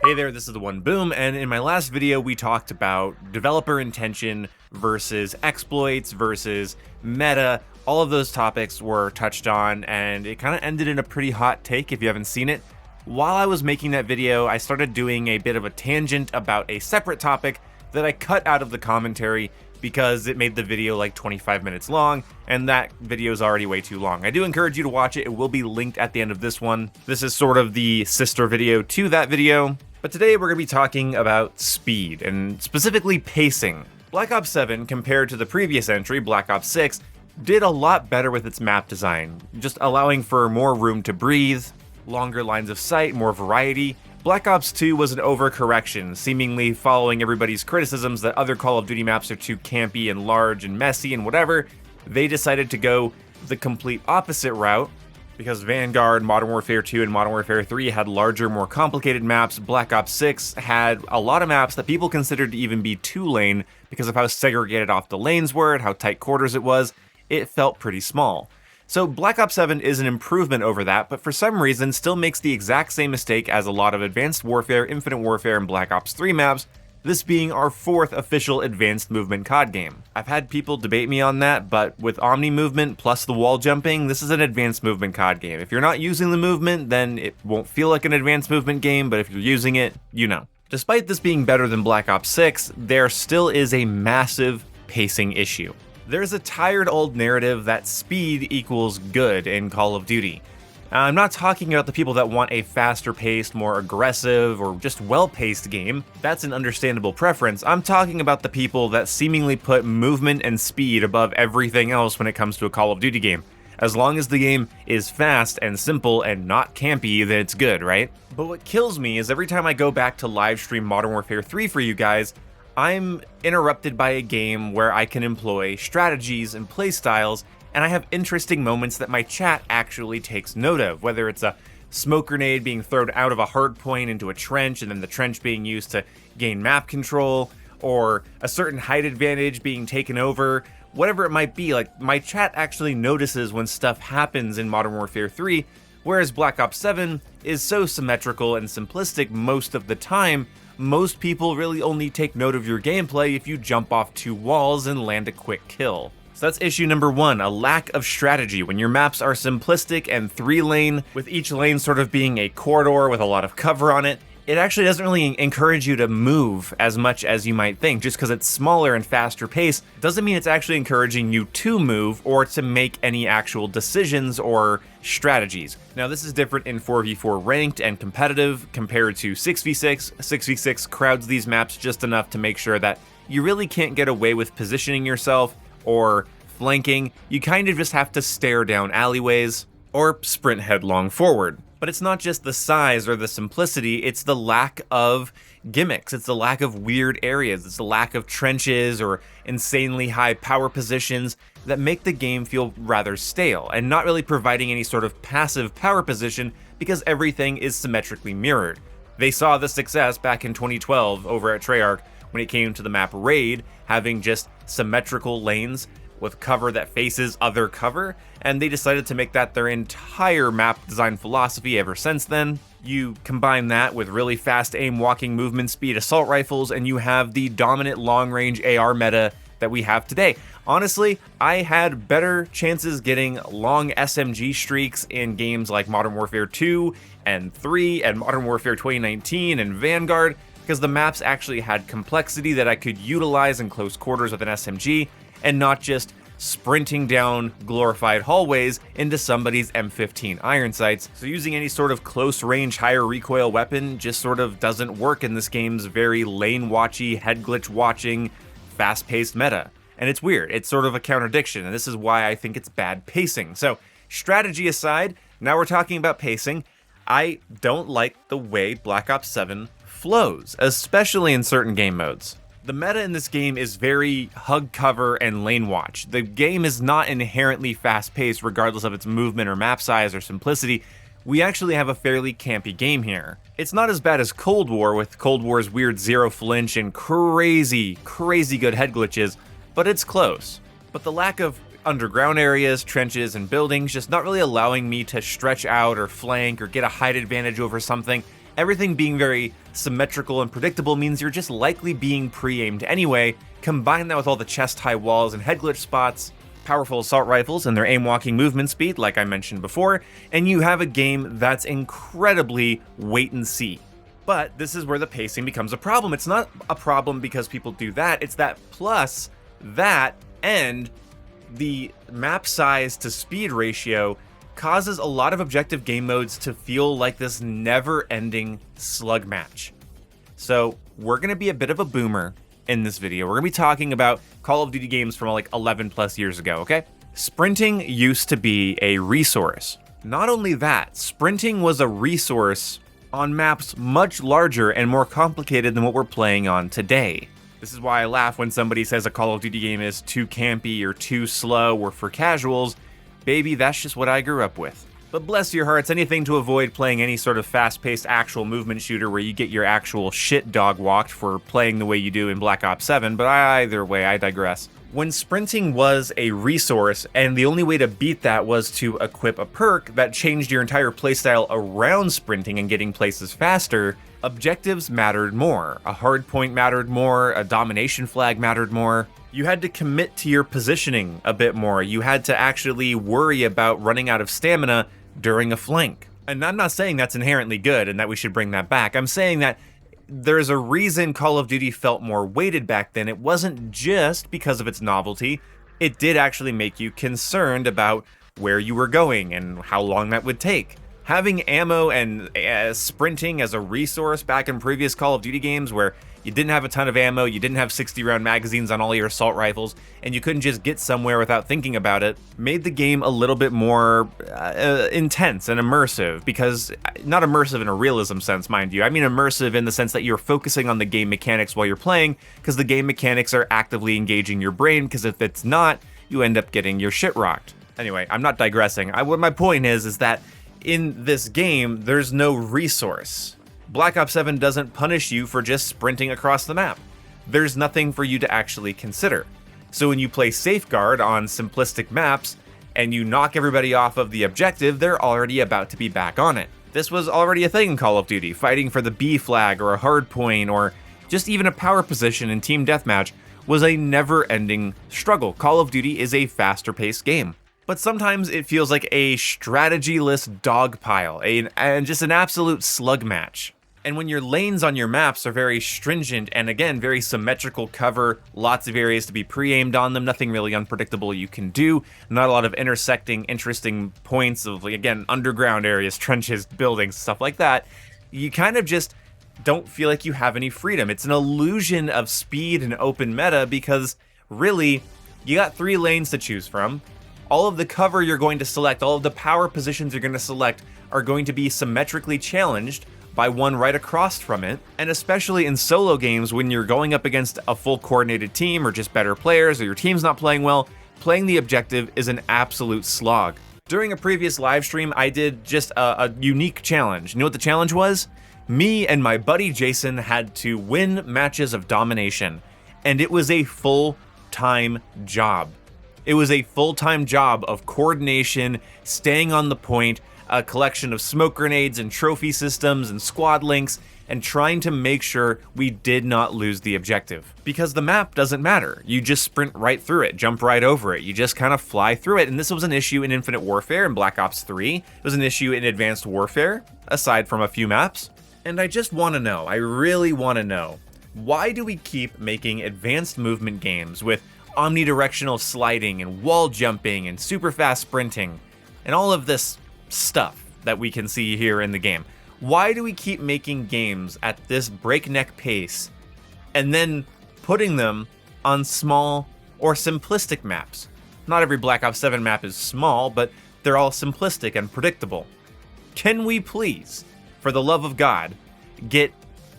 Hey there, this is the One Boom, and in my last video we talked about developer intention versus exploits versus meta. All of those topics were touched on, and it kind of ended in a pretty hot take if you haven't seen it. While I was making that video, I started doing a bit of a tangent about a separate topic that I cut out of the commentary because it made the video like 25 minutes long, and that video is already way too long. I do encourage you to watch it. It will be linked at the end of this one. This is sort of the sister video to that video. But today we're going to be talking about speed, and specifically pacing. Black Ops 7, compared to the previous entry, Black Ops 6, did a lot better with its map design, just allowing for more room to breathe, longer lines of sight, more variety. Black Ops 2 was an overcorrection, seemingly following everybody's criticisms that other Call of Duty maps are too campy and large and messy and whatever. They decided to go the complete opposite route. Because Vanguard, Modern Warfare 2, and Modern Warfare 3 had larger, more complicated maps, Black Ops 6 had a lot of maps that people considered to even be two-lane because of how segregated off the lanes were and how tight quarters it was. It felt pretty small. So Black Ops 7 is an improvement over that, but for some reason still makes the exact same mistake as a lot of Advanced Warfare, Infinite Warfare, and Black Ops 3 maps, this being our fourth official advanced movement COD game. I've had people debate me on that, but with Omni movement plus the wall jumping, this is an advanced movement COD game. If you're not using the movement, then it won't feel like an advanced movement game, but if you're using it, you know. Despite this being better than Black Ops 6, there still is a massive pacing issue. There's a tired old narrative that speed equals good in Call of Duty. I'm not talking about the people that want a faster paced, more aggressive, or just well-paced game. That's an understandable preference. I'm talking about the people that seemingly put movement and speed above everything else when it comes to a Call of Duty game. As long as the game is fast and simple and not campy, then it's good, right? But what kills me is every time I go back to live stream Modern Warfare 3 for you guys, I'm interrupted by a game where I can employ strategies and playstyles, and I have interesting moments that my chat actually takes note of, whether it's a smoke grenade being thrown out of a hard point into a trench and then the trench being used to gain map control, or a certain height advantage being taken over, whatever it might be. Like, my chat actually notices when stuff happens in Modern Warfare 3, whereas Black Ops 7 is so symmetrical and simplistic most of the time. Most people really only take note of your gameplay if you jump off two walls and land a quick kill. So that's issue number one, a lack of strategy. When your maps are simplistic and 3-lane, with each lane sort of being a corridor with a lot of cover on it, it actually doesn't really encourage you to move as much as you might think. Just because it's smaller and faster paced doesn't mean it's actually encouraging you to move or to make any actual decisions or strategies. Now, this is different in 4v4 ranked and competitive compared to 6v6. 6v6 crowds these maps just enough to make sure that you really can't get away with positioning yourself or flanking. You kind of just have to stare down alleyways or sprint headlong forward. But it's not just the size or the simplicity, it's the lack of gimmicks, it's the lack of weird areas, it's the lack of trenches or insanely high power positions that make the game feel rather stale, and not really providing any sort of passive power position because everything is symmetrically mirrored. They saw the success back in 2012 over at Treyarch when it came to the map Raid, having just symmetrical lanes with cover that faces other cover, and they decided to make that their entire map design philosophy ever since then. You combine that with really fast aim, walking movement speed assault rifles, and you have the dominant long-range AR meta that we have today. Honestly, I had better chances getting long SMG streaks in games like Modern Warfare 2 and 3 and Modern Warfare 2019 and Vanguard, because the maps actually had complexity that I could utilize in close quarters with an SMG, and not just sprinting down glorified hallways into somebody's M15 iron sights. So using any sort of close range, higher recoil weapon just sort of doesn't work in this game's very lane watchy, head glitch watching, fast paced meta. And it's weird, it's sort of a contradiction, and this is why I think it's bad pacing. So strategy aside, now we're talking about pacing. I don't like the way Black Ops 7 flows, especially in certain game modes. The meta in this game is very hug cover and lane watch. The game is not inherently fast-paced regardless of its movement or map size or simplicity. We actually have a fairly campy game here. It's not as bad as Cold War with Cold War's weird zero flinch and crazy good head glitches, but it's close. But the lack of underground areas, trenches, and buildings just not really allowing me to stretch out or flank or get a height advantage over something, Everything being very symmetrical and predictable means you're just likely being pre-aimed anyway. Combine that with all the chest-high walls and head glitch spots, powerful assault rifles and their aim-walking movement speed, like I mentioned before, and you have a game that's incredibly wait-and-see. But this is where the pacing becomes a problem. It's not a problem because people do that, it's that plus that and the map size to speed ratio causes a lot of objective game modes to feel like this never-ending slug match. So we're going to be a bit of a boomer in this video. We're going to be talking about Call of Duty games from like 11 plus years ago, okay? Sprinting used to be a resource. Not only that, sprinting was a resource on maps much larger and more complicated than what we're playing on today. This is why I laugh when somebody says a Call of Duty game is too campy or too slow or for casuals. Baby, that's just what I grew up with. But bless your hearts, anything to avoid playing any sort of fast-paced actual movement shooter where you get your actual shit dog walked for playing the way you do in Black Ops 7, but either way, I digress. When sprinting was a resource, and the only way to beat that was to equip a perk that changed your entire playstyle around sprinting and getting places faster, objectives mattered more. A hardpoint mattered more, a domination flag mattered more. You had to commit to your positioning a bit more. You had to actually worry about running out of stamina during a flank. And I'm not saying that's inherently good and that we should bring that back. I'm saying that there's a reason Call of Duty felt more weighted back then. It wasn't just because of its novelty. It did actually make you concerned about where you were going and how long that would take. Having ammo and sprinting as a resource back in previous Call of Duty games where you didn't have a ton of ammo, you didn't have 60-round magazines on all your assault rifles, and you couldn't just get somewhere without thinking about it, made the game a little bit more intense and immersive. Because, not immersive in a realism sense, mind you, I mean immersive in the sense that you're focusing on the game mechanics while you're playing, because the game mechanics are actively engaging your brain, because if it's not, you end up getting your shit rocked. Anyway, I'm not digressing. What my point is that in this game, there's no resource. Black Ops 7 doesn't punish you for just sprinting across the map. There's nothing for you to actually consider. So when you play Safeguard on simplistic maps and you knock everybody off of the objective, they're already about to be back on it. This was already a thing in Call of Duty. Fighting for the B flag or a hard point or just even a power position in Team Deathmatch was a never-ending struggle. Call of Duty is a faster-paced game. But sometimes it feels like a strategy-less dogpile, and just an absolute slug match. And when your lanes on your maps are very stringent and again, very symmetrical cover, lots of areas to be pre-aimed on them, nothing really unpredictable you can do, not a lot of intersecting, interesting points of, like, again, underground areas, trenches, buildings, stuff like that, you kind of just don't feel like you have any freedom. It's an illusion of speed and open meta because really, you got 3 lanes to choose from. All of the cover you're going to select, all of the power positions you're going to select are going to be symmetrically challenged by one right across from it, and especially in solo games when you're going up against a full coordinated team or just better players or your team's not playing well, playing the objective is an absolute slog. During a previous live stream, I did just a unique challenge. You know what the challenge was? Me and my buddy Jason had to win matches of domination, and it was a full-time job. It was a full-time job of coordination, staying on the point, a collection of smoke grenades and trophy systems and squad links, and trying to make sure we did not lose the objective. Because the map doesn't matter. You just sprint right through it, jump right over it. You just kind of fly through it. And this was an issue in Infinite Warfare and Black Ops 3. It was an issue in Advanced Warfare, aside from a few maps. And I just want to know, I really want to know, why do we keep making advanced movement games with omnidirectional sliding and wall jumping and super fast sprinting and all of this stuff that we can see here in the game? Why do we keep making games at this breakneck pace and then putting them on small or simplistic maps? Not every Black Ops 7 map is small, but they're all simplistic and predictable. Can we please, for the love of God, get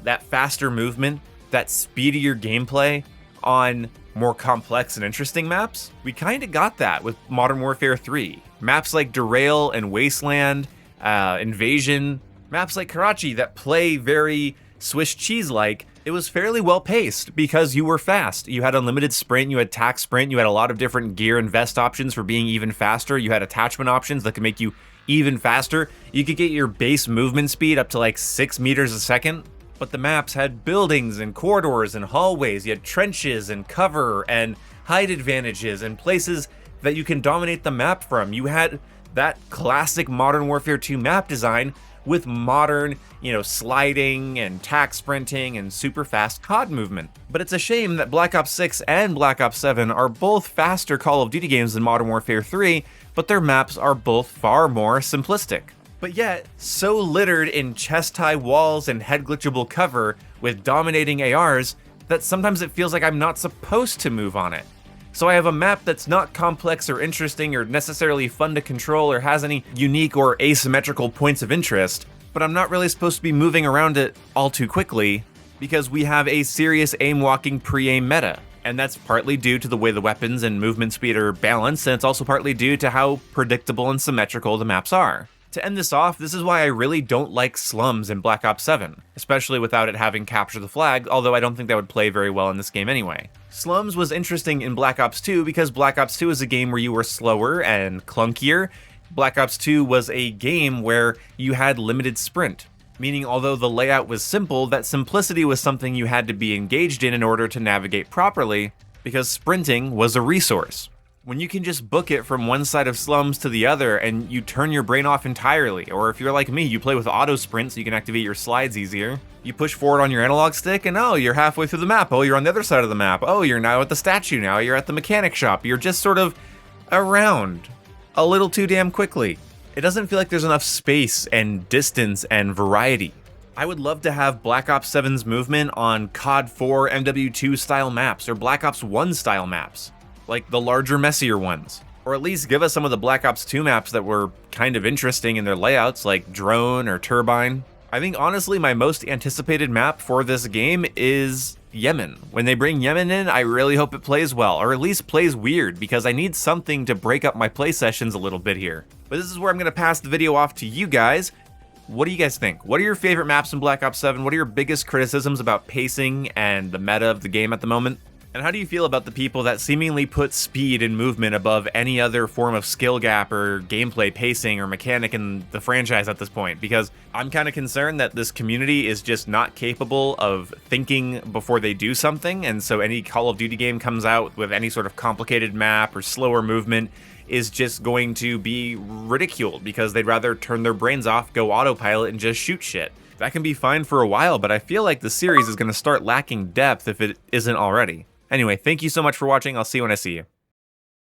that faster movement, that speedier gameplay on more complex and interesting maps? We kind of got that with Modern Warfare 3. Maps like Derail and Wasteland, Invasion, maps like Karachi that play very Swiss cheese-like, it was fairly well paced because you were fast. You had unlimited sprint, you had tac sprint, you had a lot of different gear and vest options for being even faster, you had attachment options that could make you even faster. You could get your base movement speed up to like 6 meters a second. But the maps had buildings and corridors and hallways, you had trenches and cover and height advantages and places that you can dominate the map from. You had that classic Modern Warfare 2 map design with modern, sliding and tack sprinting and super fast COD movement. But it's a shame that Black Ops 6 and Black Ops 7 are both faster Call of Duty games than Modern Warfare 3, but their maps are both far more simplistic. But yet, so littered in chest-high walls and head-glitchable cover with dominating ARs that sometimes it feels like I'm not supposed to move on it. So I have a map that's not complex or interesting or necessarily fun to control or has any unique or asymmetrical points of interest, but I'm not really supposed to be moving around it all too quickly because we have a serious aim-walking pre-aim meta. And that's partly due to the way the weapons and movement speed are balanced, and it's also partly due to how predictable and symmetrical the maps are. To end this off, this is why I really don't like slums in Black Ops 7, especially without it having capture the flag, although I don't think that would play very well in this game anyway. Slums was interesting in Black Ops 2 because Black Ops 2 is a game where you were slower and clunkier. Black Ops 2 was a game where you had limited sprint, meaning although the layout was simple, that simplicity was something you had to be engaged in order to navigate properly, because sprinting was a resource. When you can just book it from one side of slums to the other and you turn your brain off entirely, or if you're like me, you play with auto sprint so you can activate your slides easier. You push forward on your analog stick and oh, you're halfway through the map. Oh, you're on the other side of the map. Oh, you're now at the statue now. You're at the mechanic shop. You're just sort of around a little too damn quickly. It doesn't feel like there's enough space and distance and variety. I would love to have Black Ops 7's movement on COD 4 MW2 style maps or Black Ops 1 style maps, like the larger, messier ones. Or at least give us some of the Black Ops 2 maps that were kind of interesting in their layouts, like Drone or Turbine. I think honestly my most anticipated map for this game is Yemen. When they bring Yemen in, I really hope it plays well, or at least plays weird, because I need something to break up my play sessions a little bit here. But this is where I'm going to pass the video off to you guys. What do you guys think? What are your favorite maps in Black Ops 7? What are your biggest criticisms about pacing and the meta of the game at the moment? And how do you feel about the people that seemingly put speed and movement above any other form of skill gap or gameplay pacing or mechanic in the franchise at this point? Because I'm kind of concerned that this community is just not capable of thinking before they do something, and so any Call of Duty game comes out with any sort of complicated map or slower movement is just going to be ridiculed because they'd rather turn their brains off, go autopilot, and just shoot shit. That can be fine for a while, but I feel like the series is going to start lacking depth if it isn't already. Anyway, thank you so much for watching. I'll see you when I see you.